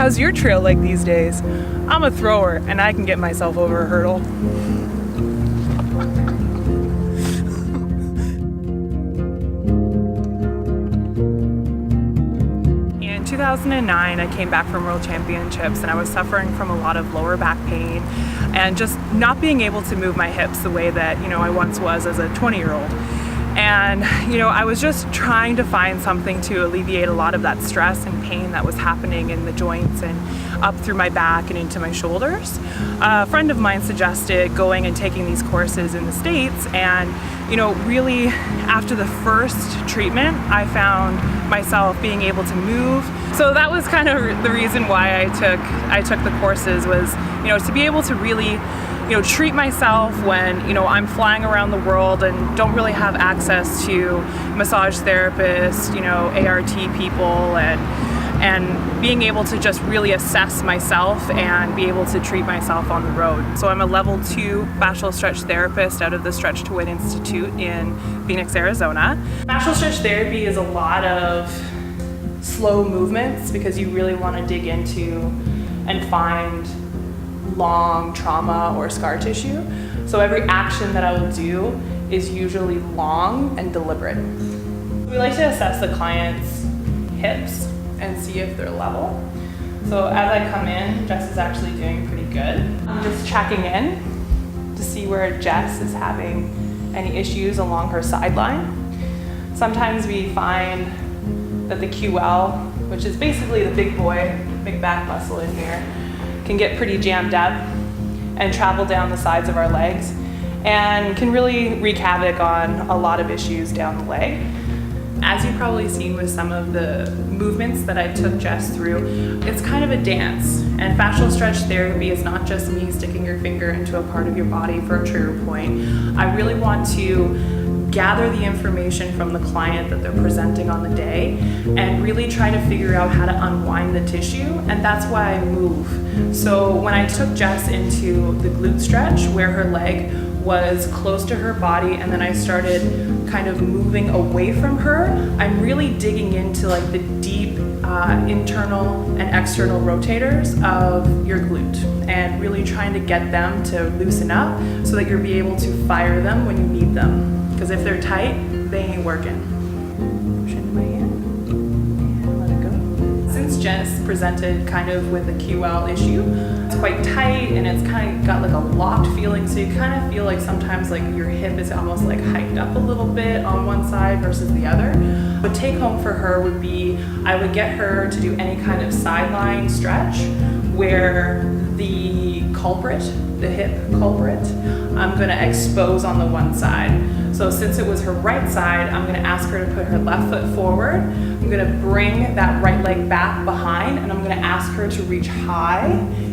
How's your trail like these days? I'm a thrower and I can get myself over a hurdle. In 2009, I came back from World Championships and I was suffering from a lot of lower back pain and just not being able to move my hips the way that, I once was as a 20-year-old. And, I was just trying to find something to alleviate a lot of that stress and pain that was happening in the joints and up through my back and into my shoulders. A friend of mine suggested going and taking these courses in the States, and, really after the first treatment, I found myself being able to move. So that was kind of the reason why I took the courses, was, to be able to really treat myself when, I'm flying around the world and don't really have access to massage therapists, ART people, and being able to just really assess myself and be able to treat myself on the road. So I'm a level 2 fascial stretch therapist out of the Stretch to Win Institute in Phoenix, Arizona. Fascial stretch therapy is a lot of slow movements because you really want to dig into and find long trauma or scar tissue. So every action that I will do is usually long and deliberate. We like to assess the client's hips and see if they're level. So as I come in, Jess is actually doing pretty good. I'm just checking in to see where Jess is having any issues along her sideline. Sometimes we find that the QL, which is basically the big back muscle in here, can get pretty jammed up and travel down the sides of our legs and can really wreak havoc on a lot of issues down the leg. As you've probably seen with some of the movements that I took Jess through, it's kind of a dance. And fascial stretch therapy is not just me sticking your finger into a part of your body for a trigger point. I really want to gather the information from the client that they're presenting on the day and really try to figure out how to unwind the tissue, and that's why I move. So when I took Jess into the glute stretch where her leg was close to her body and then I started kind of moving away from her, I'm really digging into like the deep internal and external rotators of your glute and really trying to get them to loosen up so that you'll be able to fire them when you need them. Because if they're tight, they ain't working. Push into my hand and let it go. Since Jess presented kind of with a QL issue, it's quite tight and it's kind of got like a locked feeling, so you kind of feel like sometimes like your hip is almost like hiked up a little bit on one side versus the other. But take home for her would be, I would get her to do any kind of sideline stretch where the culprit, the hip culprit, I'm gonna expose on the one side. So since it was her right side, I'm gonna ask her to put her left foot forward. I'm gonna bring that right leg back behind, and I'm gonna ask her to reach high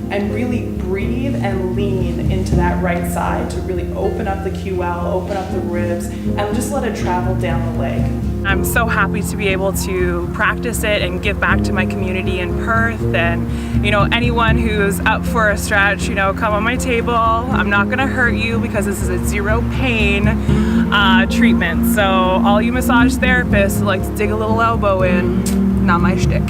and really breathe and lean into that right side to really open up the QL, open up the ribs, and just let it travel down the leg. I'm so happy to be able to practice it and give back to my community in Perth, and anyone who's up for a stretch, come on my table. I'm not gonna hurt you because this is a zero pain treatment. So all you massage therapists who like to dig a little elbow in, not my shtick.